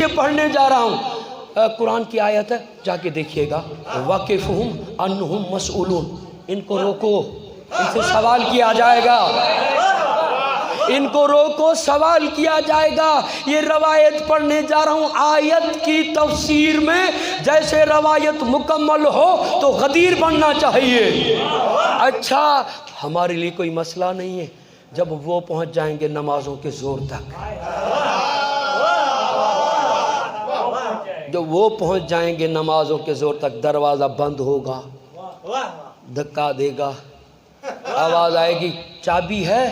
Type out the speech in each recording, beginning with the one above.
ये पढ़ने जा रहा हूँ, कुरान की आयत है, जाके देखिएगा। वाकिफ़हुम अन्हुम मसऊलून, इनको रोको, इनसे सवाल किया जाएगा, इनको रोको, सवाल किया जाएगा। ये रवायत पढ़ने जा रहा हूँ, आयत की तफसीर में जैसे रवायत मुकम्मल हो तो गदीर बनना चाहिए। अच्छा, हमारे लिए कोई मसला नहीं है जब वो पहुँच जाएंगे नमाजों के ज़ोर तक, जब वो पहुँच जाएंगे नमाजों के ज़ोर तक, दरवाज़ा बंद होगा, धक्का देगा, आवाज़ आएगी, चाबी है?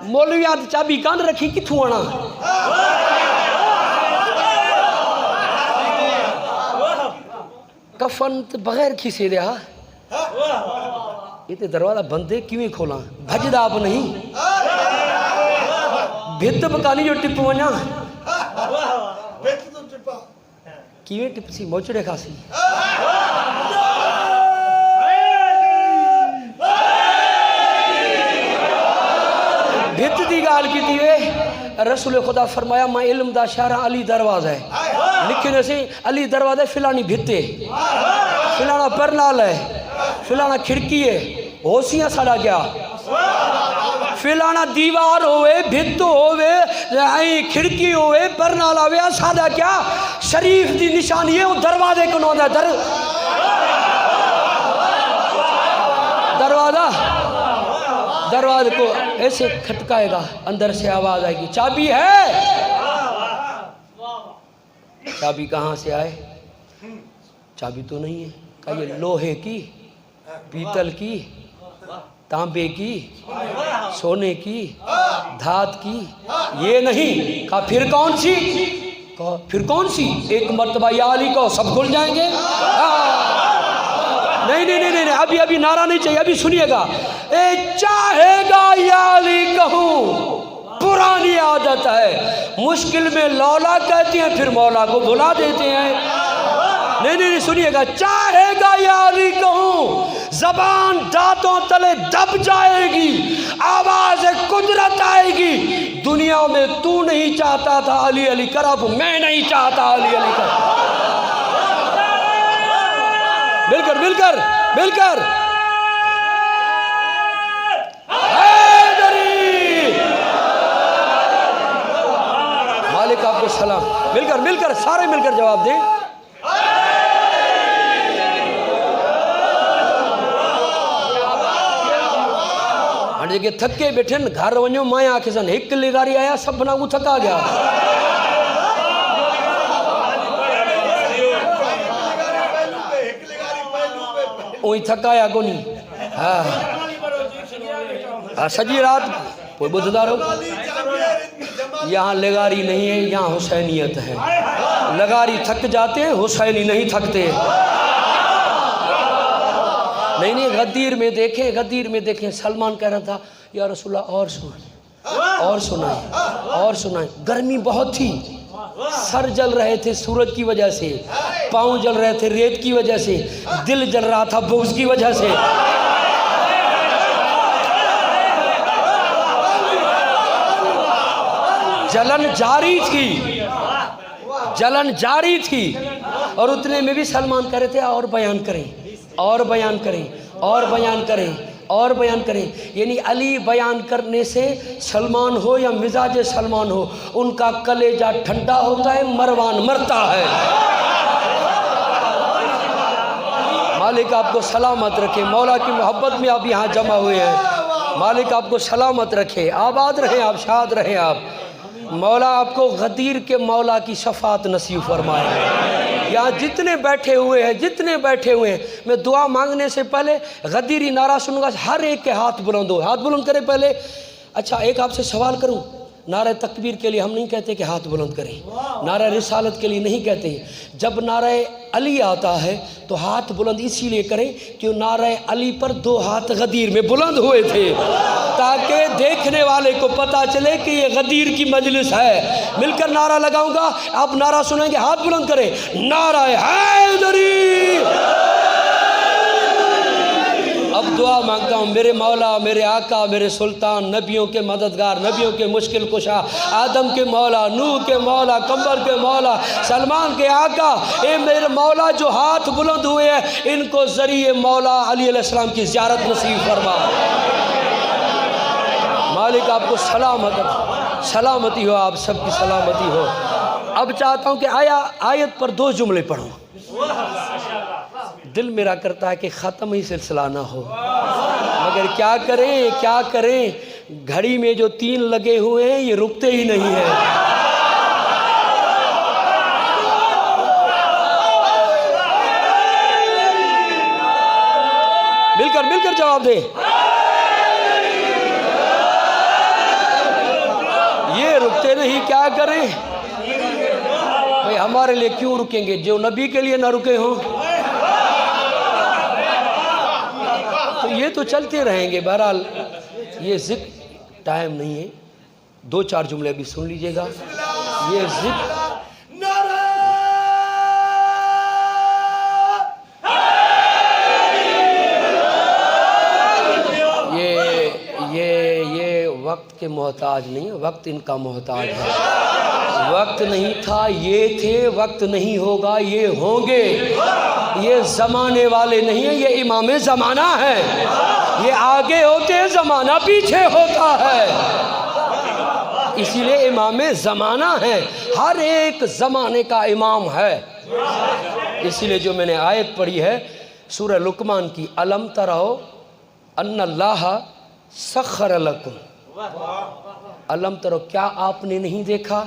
मौलवी आदि चाबी कान रखी किथों आना? कफन तो बगैर खिसे रहा, ये तो दरवाजा बंद है, किवें खोला? भजदा आप नहीं, भित बकानी जो टिप वना, किवें टिपसी मोचड़े खासी। भित दी गाल की थी वे, रसूल खुदा फरमाया मैं इल्म दा शारा अली दरवाज़ा है, लिखे से अली दरवाज़ा फिलानी भित्ते, फिलाना परनाल है, फिलाना खिड़की है, होशियां साड़ा क्या, फिलाना दीवार होवे, भित्त होवे, खिड़की होवे, परनाल होवे, सादा क्या शरीफ दी निशानी है। वो दरवाजे को नौंदा दरवाजे को ऐसे खटकाएगा, अंदर से आवाज आएगी, चाबी है? चाबी कहाँ से आए? चाबी तो नहीं है। कहा ये लोहे की, पीतल की, तांबे की, सोने की, धात की, ये नहीं। कहा फिर कौन सी? कहा फिर कौन सी? एक मर्तबा या अली को सब खुल जाएंगे। नहीं नहीं नहीं नहीं, अभी अभी नारा नहीं चाहिए, अभी सुनिएगा। ए चाहेगा या अली कहूँ, पुरानी आदत है, मुश्किल में लौला कहते हैं फिर मौला को भुला देते हैं। नहीं नहीं नहीं, सुनिएगा। चाहेगा या अली कहूँ, जबान दांतों तले दब जाएगी, आवाज कुदरत आएगी। दुनिया में तू नहीं चाहता था अली अली कर, अब मैं नहीं चाहता अली अली कर। मिलकर मिलकर मिलकर मालिक आपको सलाम। मिलकर मिलकर सारे मिलकर जवाब दें। हाणे जेके थके बैठे न घर वञो, मां आखे सन हिकु लिगारी आया, सभना को थका गया। उही थकाया कोनी। हाँ सजी रात कोई बुधदा रहो। यहाँ लगारी नहीं है, यहाँ हुसैनियत है। लगारी थक जाते हैं, हुसैनी नहीं थकते। नहीं नहीं, गदीर में देखें, गदीर में देखें, सलमान कह रहा था या रसूलल्लाह और सुनाए, और सुनाए, और सुनाए। गर्मी बहुत थी, सर जल रहे थे सूरज की वजह से, पाँव जल रहे थे रेत की वजह से, दिल जल रहा था बुग़्ज़ की वजह से। जलन जारी थी, जलन जारी थी। और उतने में भी सलमान कह रहे थे और बयान करें, और बयान करें, और बयान करें, और बयान करें। यानी अली बयान करने से सलमान हो या मिजाज सलमान हो, उनका कलेजा ठंडा होता है, मरवान मरता है। मालिक आपको सलामत रखे, मौला की मोहब्बत में आप यहाँ जमा हुए हैं। मालिक आपको सलामत रखे, आबाद रहें आप, शाद रहें आप। मौला आपको गदीर के मौला की शफात नसीब फरमाए। यहाँ जितने बैठे हुए हैं, जितने बैठे हुए हैं, मैं दुआ मांगने से पहले गदीरी नारा सुनूंगा, हर एक के हाथ बुलंद हो, हाथ बुलंद करें पहले। अच्छा एक आपसे सवाल करूं, नारा तकबीर के लिए हम नहीं कहते कि हाथ बुलंद करें, नारा रिसालत के लिए नहीं कहते। जब नारा अली आता है तो हाथ बुलंद इसीलिए करें कि नारा अली पर 2 हाथ गदीर में बुलंद हुए थे, ताकि देखने वाले को पता चले कि ये गदीर की मजलिस है। मिलकर नारा लगाऊंगा, आप नारा सुनेंगे, हाथ बुलंद करें, नारा हैदरी। अब दुआ मांगता हूँ मेरे मौला, मेरे आका, मेरे सुल्तान, नबियों के मददगार, नबियों के मुश्किल कुशा, आदम के मौला, नूह के मौला, कंबर के मौला, सलमान के आका, ए मेरे मौला जो हाथ बुलंद हुए हैं इनको ज़रिए मौला अली अलैहिस्सलाम की ज़ियारत नसीब फरमा। मालिक आपको सलामती हो, आप सबकी सलामती हो। अब चाहता हूँ कि आयत पर 2 जुमले पढ़ूँ। दिल मेरा करता है कि ख़त्म ही सिलसिला ना हो, मगर क्या करें, घड़ी में जो 3 लगे हुए हैं ये रुकते ही नहीं हैं। मिलकर जवाब दे। ये रुकते नहीं, क्या करें भाई, हमारे लिए क्यों रुकेंगे जो नबी के लिए ना रुके हों। तो ये तो चलते रहेंगे। बहरहाल ये ज़िक्र टाइम नहीं है, 2-4 जुमले अभी सुन लीजिएगा। ये ज़िक्र ये वक्त के मोहताज नहीं, वक्त इनका मोहताज है। वक्त नहीं था ये थे, वक्त नहीं होगा ये होंगे। ये ज़माने वाले नहीं है, ये इमाम ज़माना है। ये आगे होते ज़माना पीछे होता है, इसीलिए इमाम ज़माना है। हर एक ज़माने का इमाम है। इसीलिए जो मैंने आयत पढ़ी है सूरह लुकमान की, अलम तरो अन्नल्लाह सख्खर लकुम, अलम तरो, क्या आपने नहीं देखा,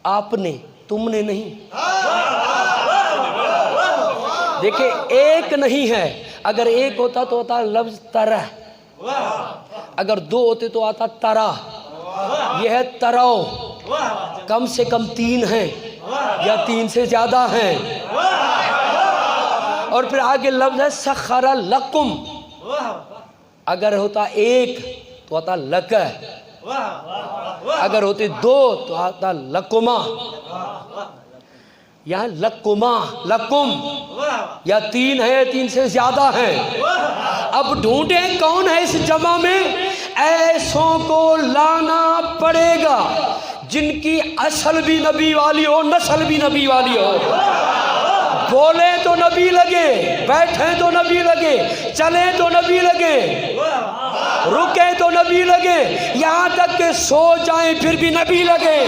आपने, तुमने नहीं। देखिए एक नहीं है, अगर एक होता तो होता लफ्ज तरह, अगर 2 होते तो आता तरा। यह है तरो, कम से कम 3 हैं या 3 से ज़्यादा हैं। और फिर आगे लफ्ज है सख्खर लकुम, अगर होता 1 तो आता लक, अगर होते 2 तो आता लकुमा। यहाँ लकुमा, लकुम, या 3 है, 3 से ज्यादा है। अब ढूंढें कौन है इस जमा में। ऐसों को लाना पड़ेगा जिनकी असल भी नबी वाली हो, नस्ल भी नबी वाली हो। बोले तो नबी लगे, बैठे तो नबी लगे, चले तो नबी लगे, रुके तो नबी लगे, यहाँ तक के सो जाएं फिर भी नबी लगे।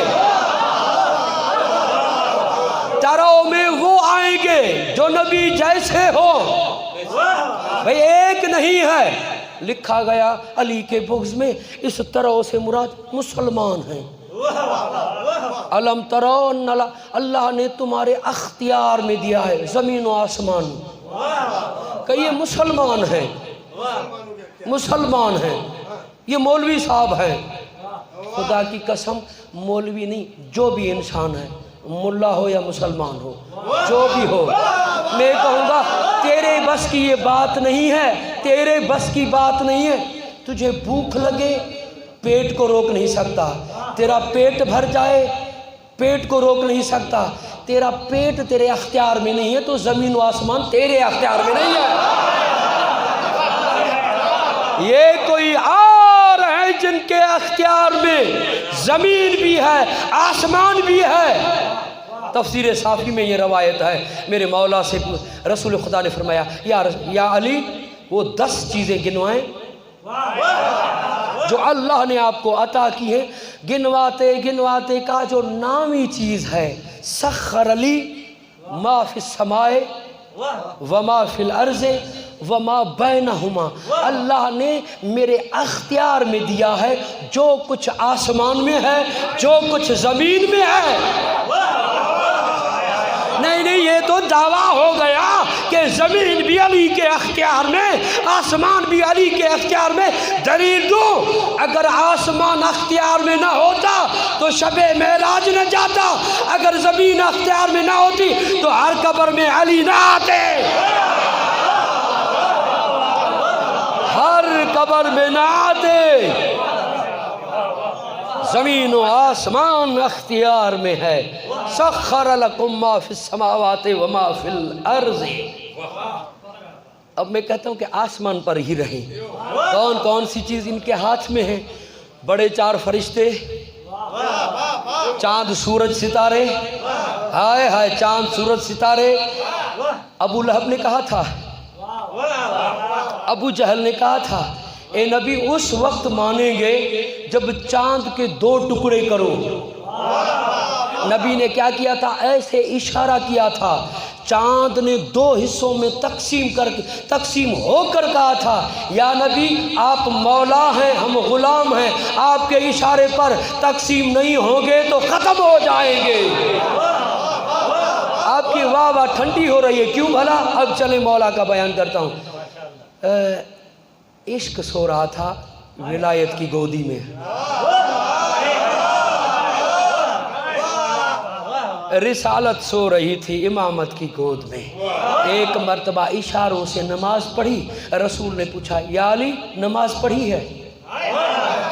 तरह में वो आएंगे जो नबी जैसे हो। भाई एक नहीं है, लिखा गया अली के बुग़्ज़ में, इस तरह से मुराद मुसलमान हैं। अलम तरो अल्लाह ने तुम्हारे अख्तियार में दिया है ज़मीन और आसमान, कि ये मुसलमान हैं, मुसलमान हैं। ये मौलवी साहब हैं, खुदा की कसम मौलवी नहीं, जो भी इंसान है, मुल्ला हो या मुसलमान हो, जो भी हो, मैं कहूँगा तेरे बस की ये बात नहीं है, तेरे बस की बात नहीं है। तुझे भूख लगे, पेट को रोक नहीं सकता। तेरा पेट भर जाए, पेट को रोक नहीं सकता। तेरा पेट तेरे अख्तियार में नहीं है तो ज़मीन व आसमान तेरे अख्तियार में नहीं है। ये कोई और है जिनके अख्तियार में ज़मीन भी है, आसमान भी है। तफसीर साफ़ी में ये रवायत है, मेरे मौला से रसूल खुदा ने फरमाया, या अली वो 10 चीज़ें गिनवाएं जो अल्लाह ने आपको अता की है। गिनवाते गिनवाते का जो नामी चीज़ है, सख्खर अली मा फिस समाए व मा फिल अर्ज़े व मा बैनहुमा, अल्लाह ने मेरे अख्तियार में दिया है जो कुछ आसमान में है, जो कुछ ज़मीन में है। नहीं, ये तो दावा हो गया कि ज़मीन भी अली के अख्तियार में, आसमान भी अली के अख्तियार में। दलील दो, अगर आसमान अख्तियार में ना होता तो शबे मेराज न जाता, अगर ज़मीन अख्तियार में ना होती तो हर कब्र में अली ना आते, हर कब्र में ना आते। ज़मीन व आसमान अख्तियार में है। सख्खर लकुम मा फिस समावाति व मा फिल अर्ज़। अब मैं कहता हूँ कि आसमान पर ही रहें। कौन कौन सी चीज़ इनके हाथ में है? बड़े 4 फरिश्ते, चांद सूरज सितारे, हाय हाय चांद सूरज सितारे। अबू लहब ने कहा था, अबू जहल ने कहा था, ए नबी उस वक्त मानेंगे जब चांद के 2 टुकड़े करो। नबी ने क्या किया था? ऐसे इशारा किया था, चांद ने 2 हिस्सों में तकसीम होकर कहा था, या नबी आप मौला हैं, हम गुलाम हैं, आपके इशारे पर तकसीम नहीं होंगे तो ख़त्म हो जाएंगे। आपकी वाह वाह ठंडी हो रही है, क्यों भला? अब चले मौला का बयान करता हूँ। इश्क सो रहा था विलायत की गोदी में, रिसालत सो रही थी इमामत की गोद में। एक मर्तबा इशारों से नमाज पढ़ी। रसूल ने पूछा, या अली नमाज पढ़ी है?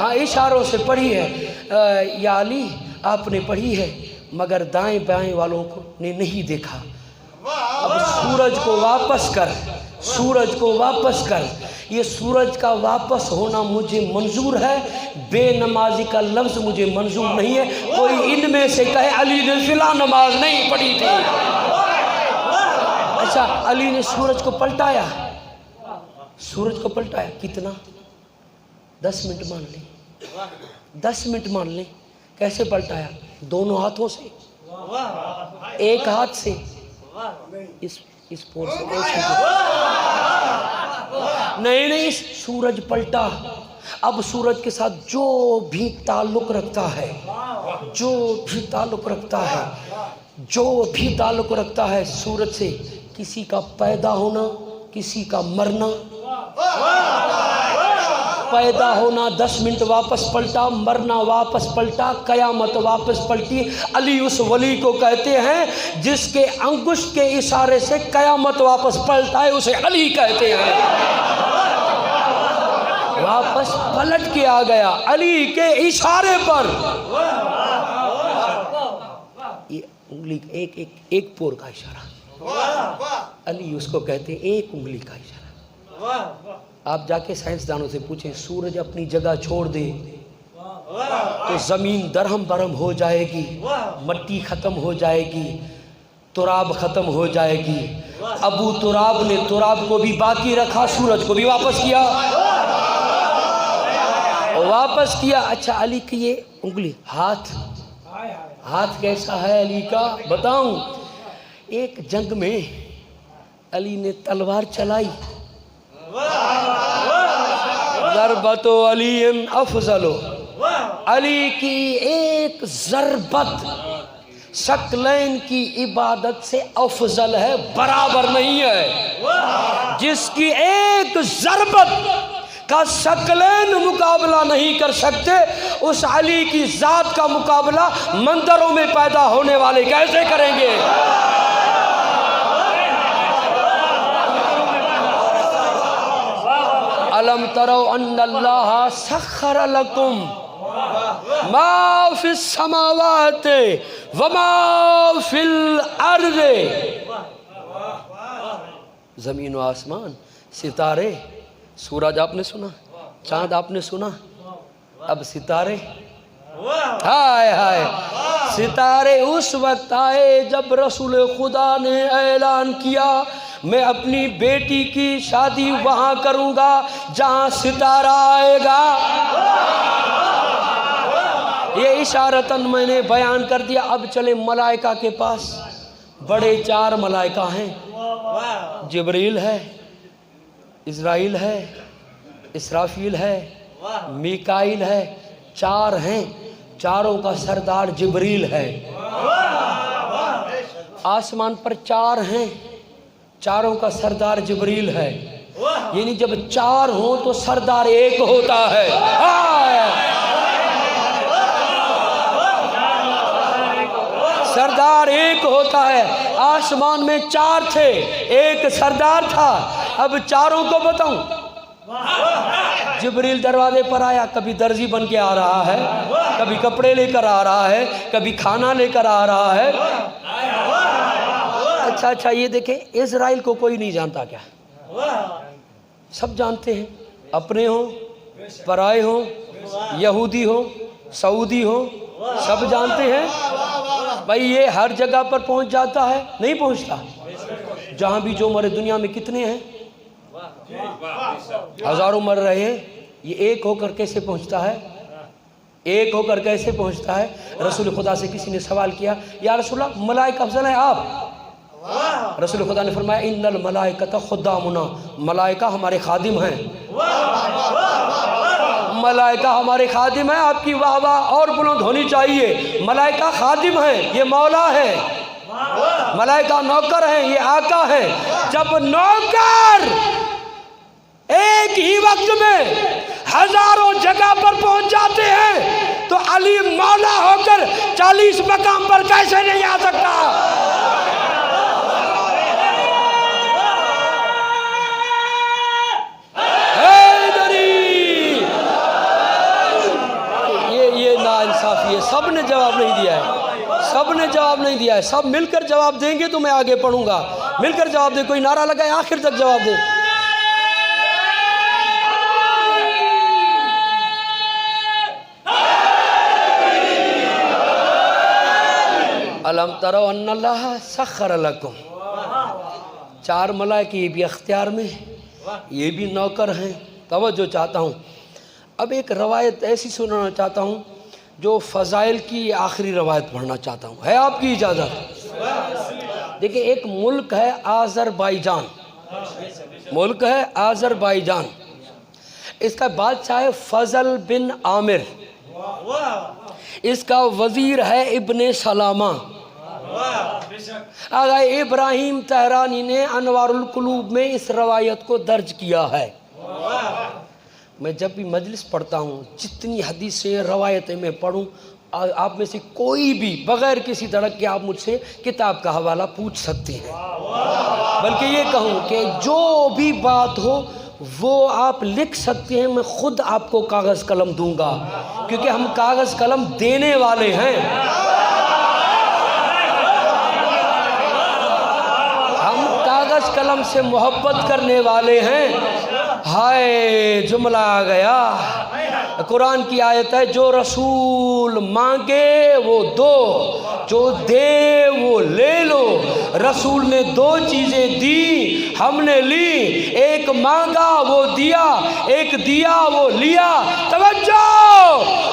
हाँ इशारों से पढ़ी है। या अली आपने पढ़ी है, मगर दाएं बाएं वालों को ने नहीं देखा। अब सूरज को वापस कर, सूरज को वापस कर। ये सूरज का वापस होना मुझे मंजूर है, बेनमाजी का लफ्ज़ मुझे मंजूर नहीं है। कोई इनमें से कहे अली ने फिला नमाज नहीं पढ़ी थी। अच्छा, अली ने सूरज को पलटाया, सूरज को पलटाया कितना? 10 मिनट मान लें, 10 मिनट मान लें। कैसे पलटाया? दोनों हाथों से, एक हाथ से इस पोर से, नहीं, सूरज पलटा। अब सूरज के साथ जो भी ताल्लुक़ रखता है, जो भी ताल्लुक़ रखता है, जो भी ताल्लुक़ रखता है सूरज से, किसी का पैदा होना, किसी का मरना। पैदा होना 10 मिनट वापस पलटा, मरना वापस पलटा, कयामत वापस पलटी। अली उस वली को कहते हैं जिसके अंगुष्ठ के इशारे से कयामत वापस पलटा है, उसे अली कहते हैं। वापस पलट के आ गया अली के इशारे पर। ये उंगली एक पोर का इशारा, अली उसको कहते हैं एक उंगली का इशारा। आप जाके साइंसदानों से पूछें, सूरज अपनी जगह छोड़ दे तो ज़मीन दरहम बरहम हो जाएगी, मट्टी ख़त्म हो जाएगी, तुराब ख़त्म हो जाएगी। अबू तुराब ने तुराब को भी बाकी रखा, सूरज को भी वापस किया, वापस किया। अच्छा, अली की ये उंगली, हाथ कैसा है अली का बताऊं? एक जंग में अली ने तलवार चलाई, ज़रबतो अली अफजलो, अली की एक ज़रबत शकलैन की इबादत से अफजल है, बराबर नहीं है। जिसकी एक ज़रबत का शकलैन मुकाबला नहीं कर सकते, उस अली की ज़ात का मुकाबला मंदिरों में पैदा होने वाले कैसे करेंगे? अलम तरो अन्नल्लाह सख्खर लकुम मा फिस समावाति व मा फिल अर्ज़े। ज़मीन व आसमान, सितारे, सूरज आपने सुना, चाँद आपने सुना, अब सितारे। हाय हाय, सितारे उस वक्त आए जब रसूल खुदा ने ऐलान किया, मैं अपनी बेटी की शादी वहाँ करूँगा जहाँ सितारा आएगा। ये इशारतन मैंने बयान कर दिया। अब चले मलाइका के पास। बड़े 4 मलाइका हैं, जिब्रील है, इज़राइल है, इसराफील है, मीकाईल है। 4 हैं, चारों का सरदार जिब्रील है। आसमान पर 4 हैं, चारों का सरदार जिब्रील है। यानी जब 4 हो तो सरदार एक होता है। सरदार एक होता है। आसमान में 4 थे, एक सरदार था। अब चारों को बताऊं, जिब्रील दरवाजे पर आया, कभी दर्जी बन के आ रहा है, कभी कपड़े लेकर आ रहा है, कभी खाना लेकर आ रहा है। अच्छा, ये देखें, इज़राइल को कोई नहीं जानता क्या? सब जानते हैं, अपने हों, पराए हों, यहूदी हो, सऊदी हो, सब जानते हैं। भाई ये हर जगह पर पहुंच जाता है? नहीं पहुंचता। जहां भी जो मरे, दुनिया में कितने हैं, हजारों मर रहे हैं, ये एक होकर कैसे पहुंचता है? एक होकर कैसे पहुंचता है? रसूल खुदा से किसी ने सवाल किया, या रसूलल्लाह मलाइका अफजल है आप? रसूल खुदा ने फरमाया, इन्नल मलाइकता खुद्दामुना, मलाइका हमारे खादिम हैं। मलाइका हमारे खादिम हैं। आपकी वाह वाह और बुलंद होनी चाहिए। मलाइका खादिम हैं, ये मौला है। मलाइका नौकर हैं, ये आका है। जब नौकर एक ही वक्त में हजारों जगह पर पहुंच जाते हैं तो अली मौला होकर 40 मकाम पर कैसे नहीं आ सकता? ये नाइंसाफी है। सब ने जवाब नहीं दिया है, सब ने जवाब नहीं दिया है। सब मिलकर जवाब देंगे तो मैं आगे पढ़ूंगा। मिलकर जवाब दे, कोई नारा लगाए, आखिर तक जवाब दे। अलम तरो अन्नल्लाह सख्खर लकुम। 4 मलाइके भी अख्तियार में, ये भी नौकर हैं। तवज्जो चाहता हूँ। अब एक रवायत ऐसी सुनाना चाहता हूँ जो फ़ज़ाइल की आखिरी रवायत पढ़ना चाहता हूँ, है आपकी इजाज़त? देखिए, एक मुल्क है आज़रबाईजान, मुल्क है आज़रबाईजान। इसका बादशाह है फ़ज़ल बिन आमिर, इसका वज़ीर है इब्ने सलामा। आगा इब्राहिम तहरानी ने अनवारुल कुलूब में इस रवायत को दर्ज किया है। मैं जब भी मजलिस पढ़ता हूँ, जितनी हदीसें रवायतें मैं पढ़ूँ, आप में से कोई भी बग़ैर किसी धड़क के आप मुझसे किताब का हवाला पूछ सकते हैं। बल्कि ये कहूँ कि जो भी बात हो वो आप लिख सकते हैं, मैं ख़ुद आपको कागज़ कलम दूंगा, क्योंकि हम कागज़ कलम देने वाले हैं। हम कागज़ कलम से मोहब्बत करने वाले हैं। हाय जुमला आ गया। कुरान की आयत है, जो रसूल मांगे वो दो, जो दे वो ले लो। रसूल ने 2 चीज़ें दी, हमने ली। एक मांगा वो दिया, एक दिया वो लिया। तवज्जो,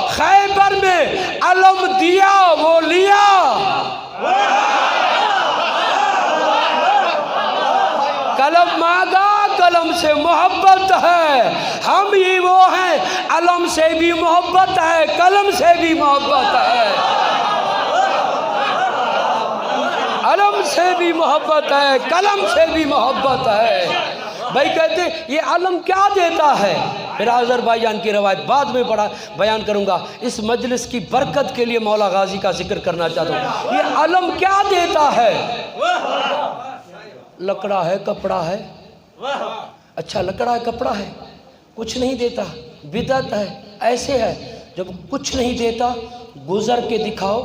खैबर में अलम दिया वो लिया। कलम मांगा, कलम से मोहब्बत है। हम ही वो हैं, अलम से भी मोहब्बत है, कलम से भी मोहब्बत है। अलम से भी मोहब्बत है, कलम से भी मोहब्बत है। भाई कहते ये अलम क्या देता है? फिर आज़रबाईजान की रवायत बाद में बयान करूंगा। इस मजलिस की बरकत के लिए मौला गाजी का जिक्र करना चाहता हूँ। ये अलम क्या देता है? लकड़ा है, कपड़ा है। अच्छा, लकड़ा है, कपड़ा है, कुछ नहीं देता, बिदअत है। ऐसे है, जब कुछ नहीं देता गुजर के दिखाओ।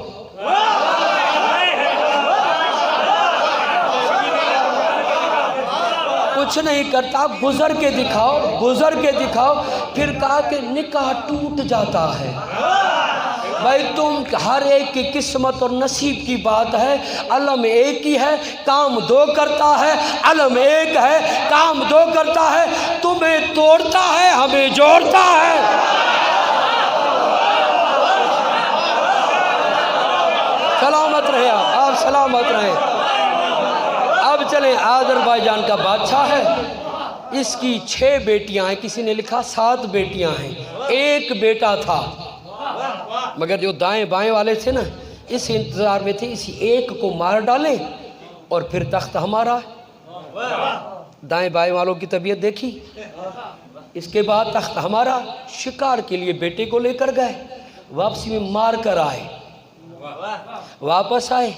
कुछ नहीं करता, गुजर के दिखाओ, गुजर के दिखाओ। फिर कहा कि निकाह टूट जाता है। भाई तुम हर एक की किस्मत और नसीब की बात है। अलम एक ही है, काम 2 करता है। अलम एक है, काम 2 करता है। तुम्हें तोड़ता है, हमें जोड़ता है। सलामत रहे आप सलामत रहे। अब चलें, आज़रबाईजान का बादशाह है, इसकी 6 बेटियां हैं। किसी ने लिखा 7 बेटियां हैं, 1 बेटा था। मगर जो दाएं बाएं वाले थे ना, इस इंतजार में थे इसी एक को मार डालें और फिर तख्त हमारा। दाएं बाएं वालों की तबीयत देखी, इसके बाद तख्त हमारा। शिकार के लिए बेटे को लेकर गए, वापसी में मार कर आए। वापस आए,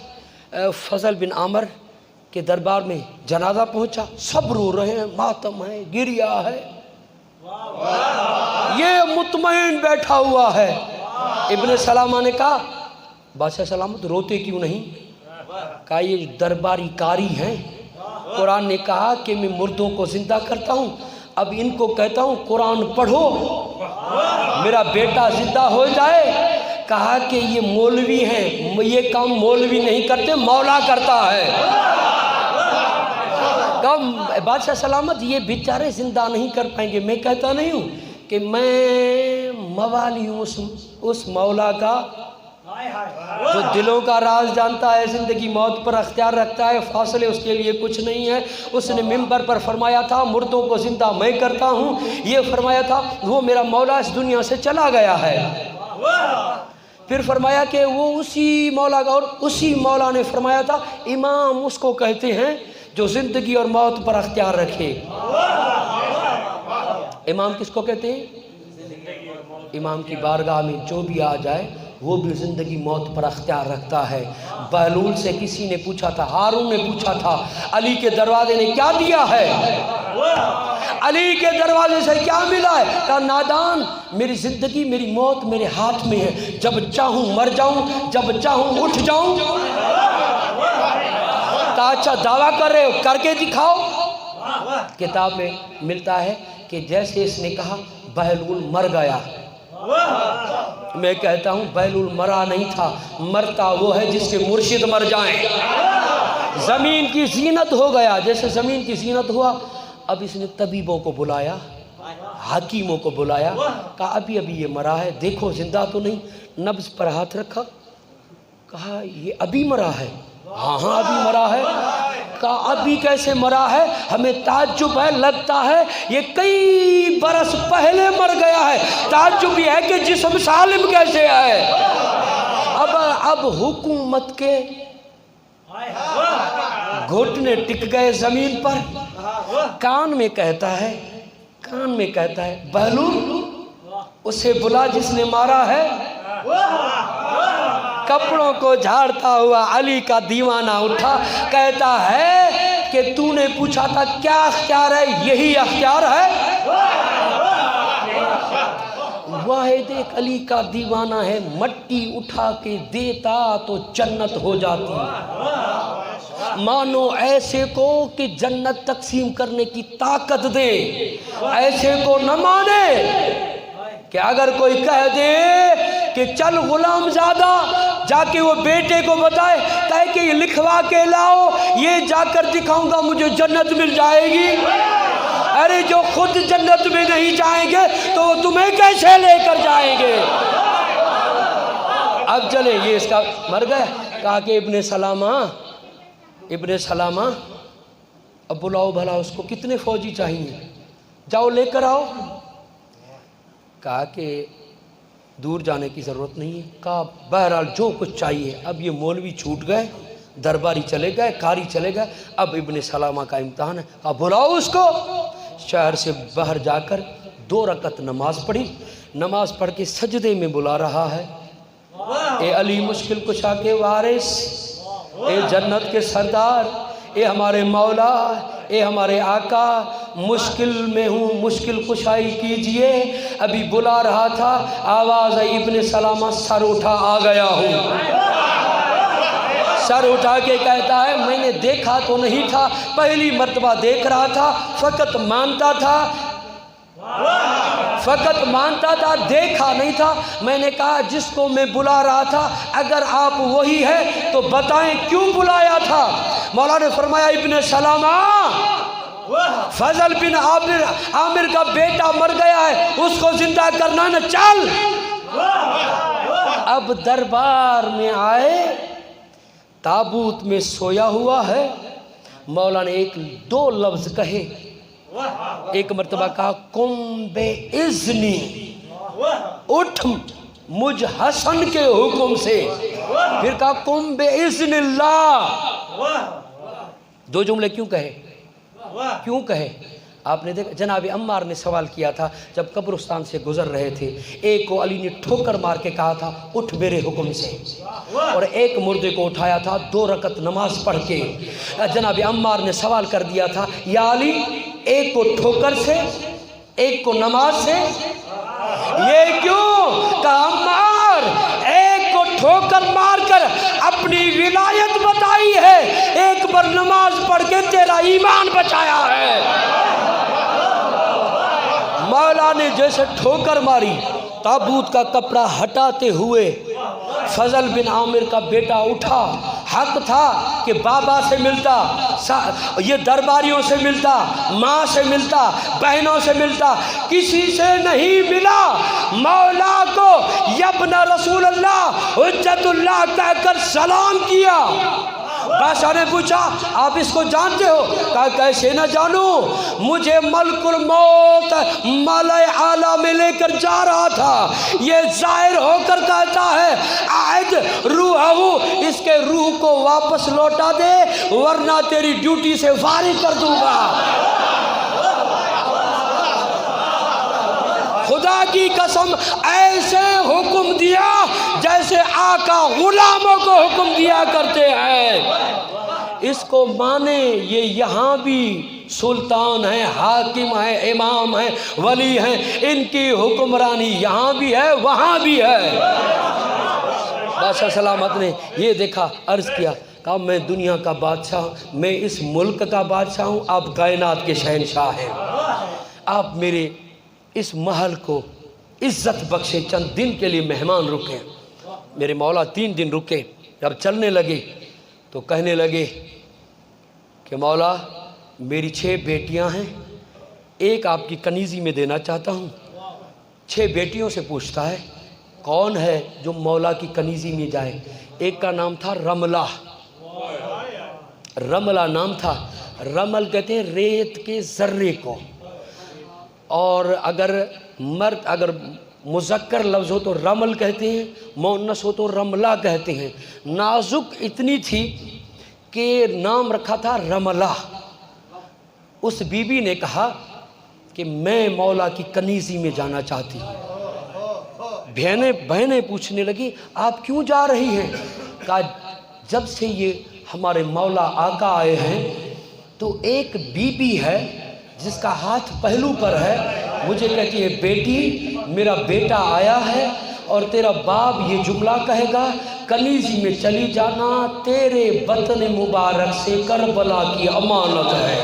फजल बिन आमर के दरबार में जनाजा पहुंचा। सब रो रहे हैं, मातम है, गिरिया है। ये मुतमईन बैठा हुआ है। इब्ने सलामा ने कहा, बादशाह सलामत रोते क्यों नहीं? कहा ये दरबारी कारी हैं, कुरान ने कहा कि मैं मुर्दों को जिंदा करता हूँ, अब इनको कहता हूँ कुरान पढ़ो, मेरा बेटा जिंदा हो जाए। कहा कि ये मौलवी हैं, ये काम मौलवी नहीं करते, मौला करता है। कहा बादशाह सलामत ये बेचारे जिंदा नहीं कर पाएंगे। मैं कहता नहीं हूँ कि मैं मवाली हूँ उस मौला का जो दिलों का राज जानता है, ज़िंदगी मौत पर अख्तियार रखता है, फासले उसके लिए कुछ नहीं है। उसने मिंबर पर फरमाया था मुर्दों को ज़िंदा मैं करता हूँ, ये फरमाया था वो मेरा मौला इस दुनिया से चला गया है। फिर फरमाया कि वो उसी मौला का, और उसी मौला ने फरमाया था इमाम उसको कहते हैं जो ज़िंदगी और मौत पर अख्तियार रखे। इमाम किसको कहते हैं? इमाम की बारगाह में जो भी आ जाए वो भी ज़िंदगी मौत पर अख्तियार रखता है। बहलूल से किसी ने पूछा था, हारून ने पूछा था अली के दरवाजे ने क्या दिया है, अली के दरवाजे से क्या मिला है? कहा नादान, मेरी ज़िंदगी मेरी मौत मेरे हाथ में है, जब चाहूँ मर जाऊँ, जब चाहूँ उठ जाऊँ। कहा अच्छा दावा कर रहे हो, करके दिखाओ। किताब में मिलता है कि जैसे इसने कहा बहलूल मर गया। मैं कहता हूँ बहलूल मरा नहीं था, मरता वो है जिसके मुर्शिद मर जाएं। ज़मीन की ज़ीनत हो गया, जैसे ज़मीन की ज़ीनत हुआ। अब इसने तबीबों को बुलाया, हकीमों को बुलाया, कहा अभी अभी ये मरा है, देखो जिंदा तो नहीं। नब्ज़ पर हाथ रखा, कहा ये अभी मरा है? हाँ हाँ अभी मरा है। कहा अभी कैसे मरा है? हमें ताज्जुब है, लगता है ये कई बरस पहले मर गया है। ताज्जुब है कि जिस्म सालिम कैसे है। अब हुकूमत के घुटने टिक गए जमीन पर। कान में कहता है बहलूल उसे बुला जिसने मारा है। कपड़ों को झाड़ता हुआ अली का दीवाना उठा, कहता है कि तूने पूछा था क्या अख्तियार है, यही अख्तियार है। वाहिद एक अली का दीवाना है, मट्टी उठा के देता तो जन्नत हो जाती। मानो ऐसे को कि जन्नत तकसीम करने की ताकत दे, ऐसे को न माने कि अगर कोई कह दे कि चल गुलाम ज़्यादा जाके वो बेटे को बताए, कहे कि ये लिखवा के लाओ, ये जाकर दिखाऊंगा मुझे जन्नत मिल जाएगी। अरे जो खुद जन्नत में नहीं जाएंगे तो वो तुम्हें कैसे लेकर जाएंगे। अब चले, ये इसका मर गया। कहा कि इब्ने सलामा अब बुलाओ भला उसको, कितने फौजी चाहिए, जाओ लेकर आओ। कहा कि दूर जाने की ज़रूरत नहीं है। कहा बहरहाल जो कुछ चाहिए। अब ये मौलवी छूट गए, दरबारी चले गए, कारी चले गए, अब इब्ने सलामा का इम्तहान है। कहा बुलाओ उसको। शहर से बाहर जाकर 2 रकत नमाज पढ़ी। नमाज पढ़ के सजदे में बुला रहा है, ए अली मुश्किल कुशा के वारिस, ए जन्नत के सरदार, ए हमारे मौला, ए हमारे आका, मुश्किल में हूँ, मुश्किल कुशाई कीजिए। अभी बुला रहा था, आवाज़ आई इब्ने सलामा सर उठा आ गया हूँ। सर उठा के कहता है मैंने देखा तो नहीं था, पहली मर्तबा देख रहा था, फ़कत मानता था, देखा नहीं था। मैंने कहा जिसको मैं बुला रहा था अगर आप वही है तो बताएं क्यों बुलाया था। मौला ने फरमाया इब्ने सलामा, फजल बिन आमिर का बेटा मर गया है, उसको जिंदा करना न, चल। अब दरबार में आए, ताबूत में सोया हुआ है। मौला ने 1-2 लफ्ज कहे। एक मर्तबा कहा कुम बे इज़्नी, उठ मुझ हसन के हुक्म से। फिर कहा कुम बे इज़्निल्लाह। 2 जुमले क्यों कहे? आपने देखा जनाब अम्मार ने सवाल किया था जब कब्रिस्तान से गुजर रहे थे, एक को अली ने ठोकर मार के कहा था उठ मेरे हुक्म से, और एक मुर्दे को उठाया था 2 रकत नमाज पढ़ के। जनाब अम्मार ने सवाल कर दिया था या अली, एक को ठोकर से एक को नमाज से, ये क्यों? कहा अम्मार, एक को ठोकर मार कर अपनी विलायत बताई है, एक बार नमाज पढ़ के तेरा ईमान बचाया है। मौला ने जैसे ठोकर मारी, ताबूत का कपड़ा हटाते हुए फजल बिन आमिर का बेटा उठा। हक था कि बाबा से मिलता, ये दरबारियों से मिलता, माँ से मिलता, बहनों से मिलता, किसी से नहीं मिला। मौला को यब्न रसूल अल्लाह हुज्जतुल्लाह कहकर सलाम किया। बादशाह ने पूछा आप इसको जानते हो? कहा कैसे न जानूं, मुझे मलकुल मौत मलय आला में लेकर जा रहा था। ये जाहिर होकर कहता है आयद रूहहू, इसके रूह को वापस लौटा दे वरना तेरी ड्यूटी से फारिग कर दूंगा। खुदा की कसम ऐसे हुक्म दिया जैसे आका गुलामों को हुक्म दिया करते हैं। इसको माने, ये यहाँ भी सुल्तान है, हाकिम है, इमाम है, वली है, इनकी हुक्मरानी यहाँ भी है वहाँ भी है। बादशाह सलामत ने ये देखा, अर्ज़ किया, कहा मैं दुनिया का बादशाह, मैं इस मुल्क का बादशाह हूँ, आप कायनात के शहनशाह हैं। आप मेरे इस महल को इज्जत बख्शे, चंद दिन के लिए मेहमान रुके। मेरे मौला 3 दिन रुके। जब चलने लगे तो कहने लगे कि मौला मेरी 6 बेटियां हैं, एक आपकी कनीज़ी में देना चाहता हूँ। 6 बेटियों से पूछता है कौन है जो मौला की कनीज़ी में जाए। एक का नाम था रमला, रमला नाम था। रमल कहते हैं रेत के ज़र्रे को, और अगर मुज़क्कर लफ्ज़ हो तो रमल कहते हैं, मुअन्नस हो तो रमला कहते हैं। नाजुक इतनी थी कि नाम रखा था रमला। उस बीबी ने कहा कि मैं मौला की कनीज़ी में जाना चाहती हूँ। बहनें पूछने लगी आप क्यों जा रही हैं? कहा जब से ये हमारे मौला आका आए हैं तो एक बीबी है जिसका हाथ पहलू पर है, मुझे कहती है बेटी मेरा बेटा आया है और तेरा बाप ये जुमला कहेगा कनीज़ी में चली जाना, तेरे वतन मुबारक से करबला की अमानत है।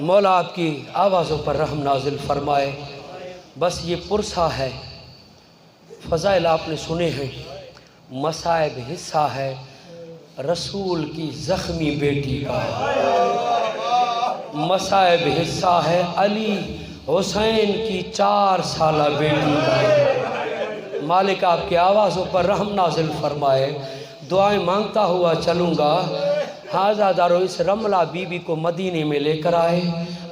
मौला आपकी आवाज़ों पर रहम नाजिल फरमाए। बस ये पुरसा है, फ़ज़ाइल आपने सुने हैं, मसाइब हिस्सा है रसूल की ज़ख्मी बेटी का, मसाइब हिस्सा है अली हुसैन की 4 साला बेटी का। मालिक आपकी आवाज़ों पर रहम नाजिल फरमाए। दुआएं मांगता हुआ चलूँगा। हाजा दारो इस रमला बीबी को मदीने में लेकर आए।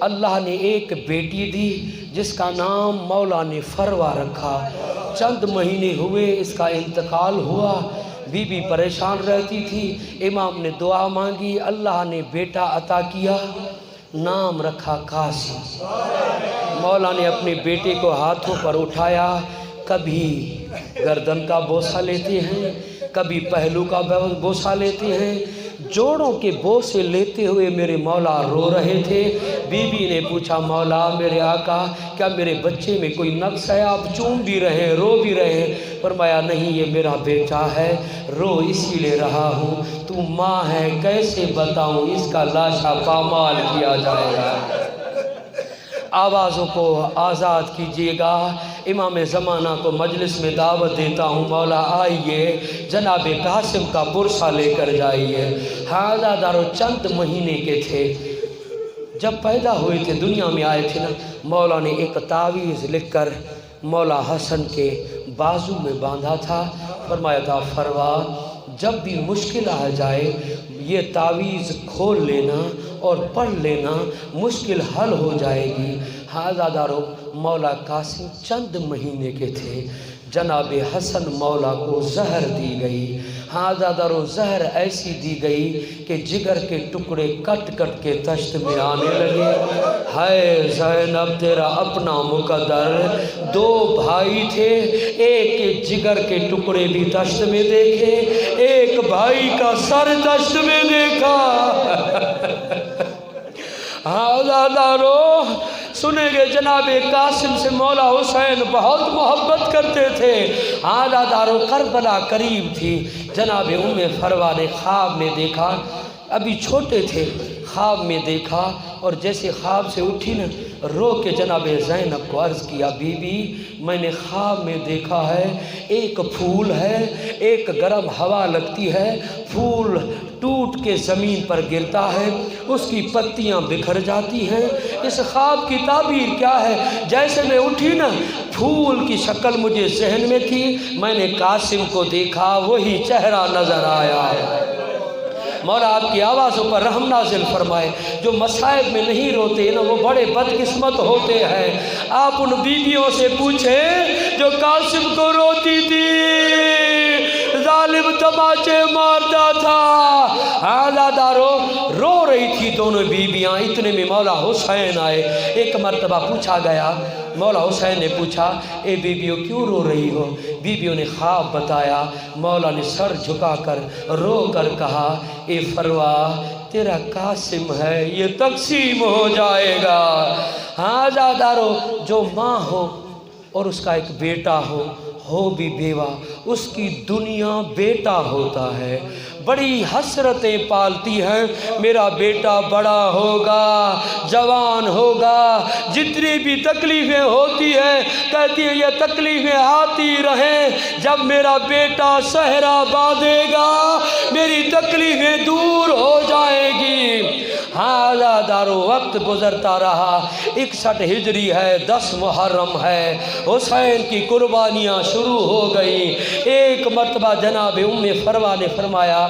अल्लाह ने एक बेटी दी जिसका नाम मौला ने फरवा रखा। चंद महीने हुए इसका इंतकाल हुआ। बीबी परेशान रहती थी। इमाम ने दुआ मांगी, अल्लाह ने बेटा अता किया, नाम रखा कासिम। मौला ने अपने बेटे को हाथों पर उठाया, कभी गर्दन का बोसा लेते हैं, कभी पहलू का बोसा लेते हैं। जोड़ों के बोसे लेते हुए मेरे मौला रो रहे थे। बीबी ने पूछा मौला मेरे आका क्या मेरे बच्चे में कोई नक्स है? आप चूम भी रहे हैं, रो भी रहे हैं। फरमाया नहीं ये मेरा बेटा है, रो इसीलिए रहा हूँ। तू माँ है कैसे बताऊँ, इसका लाशा पामाल किया जाएगा। आवाज़ों को आज़ाद कीजिएगा। इमाम ज़माना को मजलिस में दावत देता हूँ, मौला आइए जनाब कासिम का पुरसा लेकर जाइए। हाजा दारो चंद महीने के थे, जब पैदा हुए थे दुनिया में आए थे ना, मौला ने एक तावीज़ लिखकर मौला हसन के बाजू में बांधा था। फरमाया था फरवा जब भी मुश्किल आ जाए ये तावीज़ खोल लेना और पढ़ लेना, मुश्किल हल हो जाएगी। हाज़ादारो मौला कासिम चंद महीने के थे, जनाब हसन मौला को जहर दी गई। हाज़ादारो जहर ऐसी दी गई कि जिगर के टुकड़े कट कट के तश्त में आने लगे। हाय ज़ैनब तेरा अपना मुकद्दर, 2 भाई थे, एक के जिगर के टुकड़े भी तश्त में देखे, एक भाई का सर तश्त में देखा। हाज़ादारो सुनेंगे जनाब कासिम से मौला हुसैन बहुत मोहब्बत करते थे। आज़ादारो करबला करीब थी। जनाब उम्मे फरवा ने ख्वाब में देखा, अभी छोटे थे, ख्वाब में देखा और जैसे ख्वाब से उठी न रो के जनाब ज़ैनब को अर्ज़ किया, बीबी मैंने ख्वाब में देखा है एक फूल है, एक गर्म हवा लगती है, फूल टूट के ज़मीन पर गिरता है, उसकी पत्तियां बिखर जाती हैं। इस ख्वाब की ताबीर क्या है? जैसे मैं उठी ना फूल की शक्ल मुझे जहन में थी, मैंने कासिम को देखा, वही चेहरा नज़र आया है। मौला आपकी आवाज़ों पर रहम नाज़िल फरमाए। जो मसाइब में नहीं रोते ना वो बड़े बदकिस्मत होते हैं। आप उन बीवियों से पूछें जो कासिम को रोती थी, जालिम तमाचे मारता था। आज़ादारो रो रही थी दोनों बीबियाँ। इतने में मौला हुसैन आए। एक मर्तबा पूछा गया, मौला हुसैन ने पूछा, ए बीबियों क्यों रो रही हो? बीबियों ने ख्वाब बताया। मौला ने सर झुकाकर रो कर कहा, ए फरवा तेरा कासिम है, ये तकसीम हो जाएगा। हाँ ज़ादारो, जो माँ हो और उसका एक बेटा हो भी बेवा, उसकी दुनिया बेटा होता है। बड़ी हसरतें पालती हैं, मेरा बेटा बड़ा होगा, जवान होगा। जितनी भी तकलीफ़ें होती हैं कहती है ये तकलीफ़ें आती रहें, जब मेरा बेटा सहरा बांधेगा मेरी तकलीफ़ें दूर हो जाएगी। हाँ ज़ादारो, वक्त गुज़रता रहा। 61 हिजरी है, 10 मुहर्रम है, हुसैन की कुर्बानियाँ शुरू हो गई। एक मर्तबा जनाब उम्मे फरवा ने फरमाया,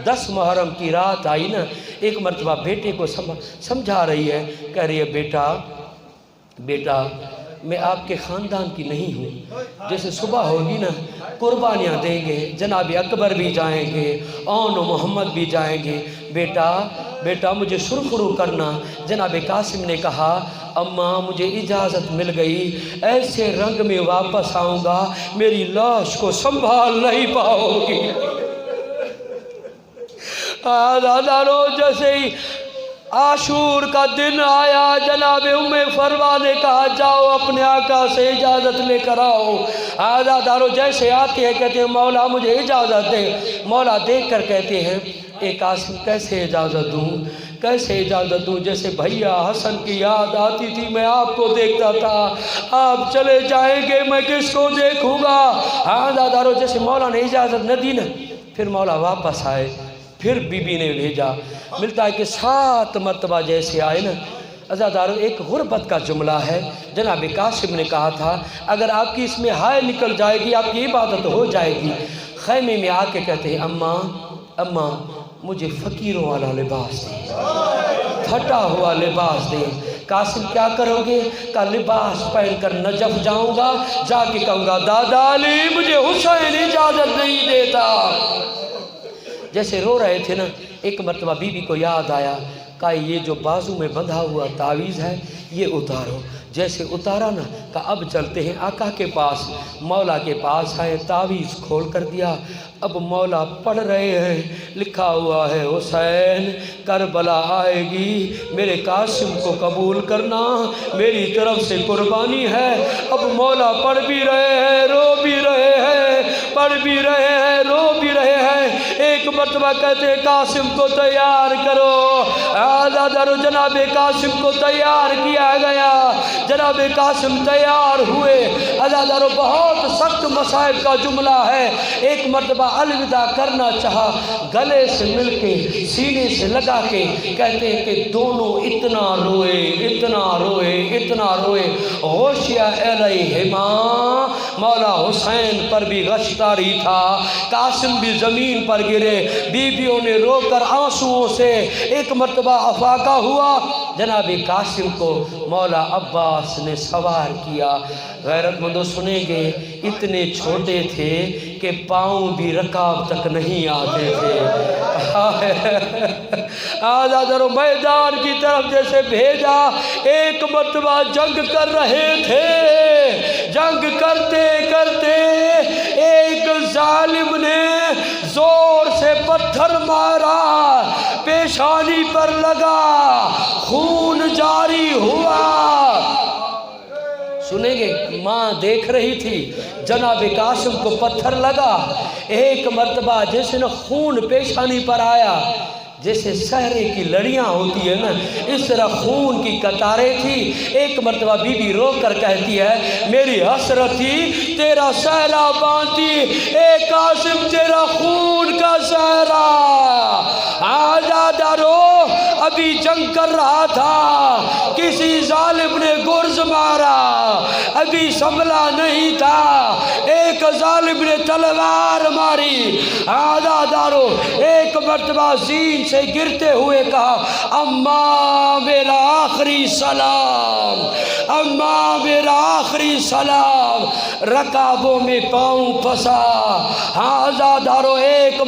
10 मुहर्रम की रात आई ना, एक मर्तबा बेटे को समझा रही है, कह रही है बेटा मैं आपके ख़ानदान की नहीं हूँ। जैसे सुबह होगी ना कुर्बानियाँ देंगे, जनाब अकबर भी जाएंगे, औन मोहम्मद भी जाएंगे, बेटा मुझे सुरखरू करना। जनाब कासिम ने कहा, अम्मा मुझे इजाज़त मिल गई, ऐसे रंग में वापस आऊँगा मेरी लाश को संभाल नहीं पाओगी। आज़ादारो, जैसे ही आशूर का दिन आया, जनाब उम्मे फरवा ने कहा जाओ अपने आका से इजाज़त लेकर आओ। आज़ादारो जैसे आते हैं कहते हैं मौला मुझे इजाज़त दे। मौला देख कर कहते हैं, ए कासिम कैसे इजाज़त दूँ? जैसे भैया हसन की याद आती थी, मैं आपको देखता था, आप चले जाएंगे मैं किसको देखूँगा? आज़ादारो जैसे मौला ने इजाज़त न दी ना, फिर मौला वापस आए, फिर बीबी ने भेजा। मिलता है कि 7 मरतबा जैसे आए ना। अज़ादारो, एक गुर्बत का जुमला है। जनाब कासिम ने कहा था अगर आपकी इसमें हाय निकल जाएगी आपकी इबादत हो जाएगी। खैमे में आके कहते हैं, अम्मा मुझे फ़कीरों वाला लिबास दें, फटा हुआ लिबास दें। कासिम क्या करोगे? का लिबास पहन कर नजफ जाऊँगा, जाके कहूँगा दादा अली मुझे हुसैन इजाज़त नहीं देता। जैसे रो रहे थे ना, एक मरतबा बीबी को याद आया, कहा ये जो बाजू में बंधा हुआ तावीज़ है ये उतारो। जैसे उतारा ना, कहा अब चलते हैं आका के पास। मौला के पास आए, तावीज़ खोल कर दिया। अब मौला पढ़ रहे हैं, लिखा हुआ है हुसैन करबला आएगी, मेरे कासिम को कबूल करना, मेरी तरफ से कुर्बानी है। अब मौला पढ़ भी रहे हैं, रो भी रहे हैं, पढ़ भी रहे हैं, रो भी रहे हैं। एक मरतबा कहते कासिम को तैयार करो। आज़ादारो जनाब कासिम को तैयार किया गया। जनाब कासिम तैयार हुए। आज़ादारो बहुत सख्त मसाइब का जुमला है। एक मरतबा अलविदा करना चाहा, गले से मिलके सीने से लगा के कहते हैं कि दोनों इतना रोए। होशिया अलैहिमा, मौला हुसैन पर भी गश्तारी था, कासिम भी ज़मीन पर गिरे। बीबियों ने रोकर आंसुओं से एक मरतबा अफाका हुआ। जनाब कासिम को मौला अब्बास ने सवार किया। गैरतमंदों सुनेंगे, इतने छोटे थे कि पाँव भी रकाब तक नहीं आते थे। आज़ादारो मैदान की तरफ जैसे भेजा, एक मरतबा जंग कर रहे थे। जंग करते करते एक जालिम ने जोर से पत्थर मारा, पेशानी पर लगा, खून जारी हुआ। सुनेंगे। माँ देख रही थी जनाब कासिम को पत्थर लगा। एक मर्तबा जैसे न खून पेशानी पर आया, जैसे सहरे की लड़ियाँ होती है ना, इस तरह खून की कतारें थी। एक मर्तबा बीबी रो कर कहती है, मेरी हसरत थी तेरा सहरा बांधती, ए कासिम तेरा खून का सहरा। आजादारो अभी जंग कर रहा था, किसी जालिम ने गुर्ज मारा, अभी संभला नहीं था, एक जालिम ने तलवार मारी। आजादारो एक मर्तबा जीन से गिरते हुए कहा, अम्मा मेरा आखिरी सलाम, अम्मा मेरा आखिरी सलाम। रकाबों में पाँव फंसा। आजादारो एक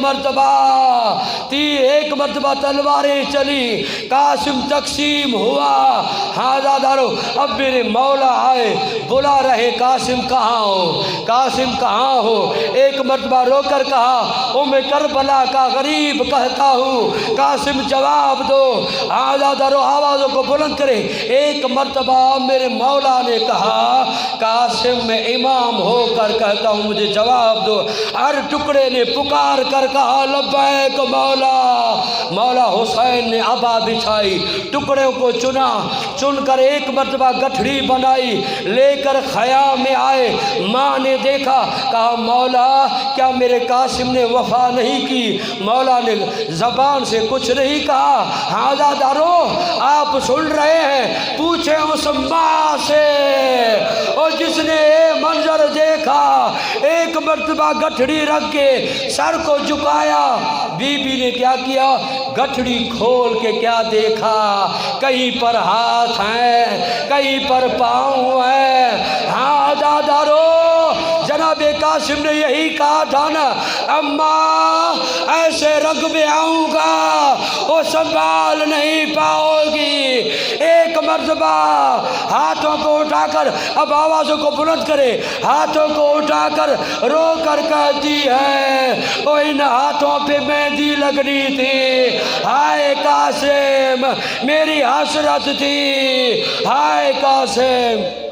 मर्तबा तलवारें चली, कासिम तकसीम हुआ। आजादारो अब मेरे मौला आए, बुला रहे कासिम कहाँ हो, कासिम कहाँ हो। एक मर्तबा रोकर कहा, ओ मैं करबला का गरीब कहता हूँ, कासिम जवाब दो। आजादारो आवाज़ों को बुलंद करे। एक मर्तबा मेरे मौला ने कहा, कासिम मैं इमाम होकर कहता हूँ, मुझे जवाब दो। हर टुकड़े ने पुकार कर कहा, लब्बैक मौला। मौला हुसैन ने अबा बिछाई, टुकड़ों को चुना, चुनकर एक मर्तबा गठड़ी बनाई, लेकर खयाम में आए। माँ ने देखा, कहा मौला क्या मेरे कासिम ने वफा नहीं की? मौला ने ज़बान से कुछ नहीं कहा। आज़ादारो आप सुन रहे हैं, पूछे उस माँ से, और जिसने ये मंजर देखा, एक मर्तबा गठड़ी रख के सर को झुकाया। बीबी ने क्या किया, गठड़ी खोल के क्या देखा, कहीं पर हाथ हैं, कहीं पर पाँव हैं। हाँ आज़ादारो जनाबे कासिम ने यही कहा था ना, अम्मा ऐसे रंग में आऊँगा वो संभाल नहीं पाओगी। एक मर्तबा हाथों को उठाकर, अब आवाज़ों को बुलंद करे, हाथों को उठाकर रो कर कहती है, ओ इन हाथों पे मेहंदी लगनी थी, हाय कासिम मेरी हसरत थी, हाय कासिम।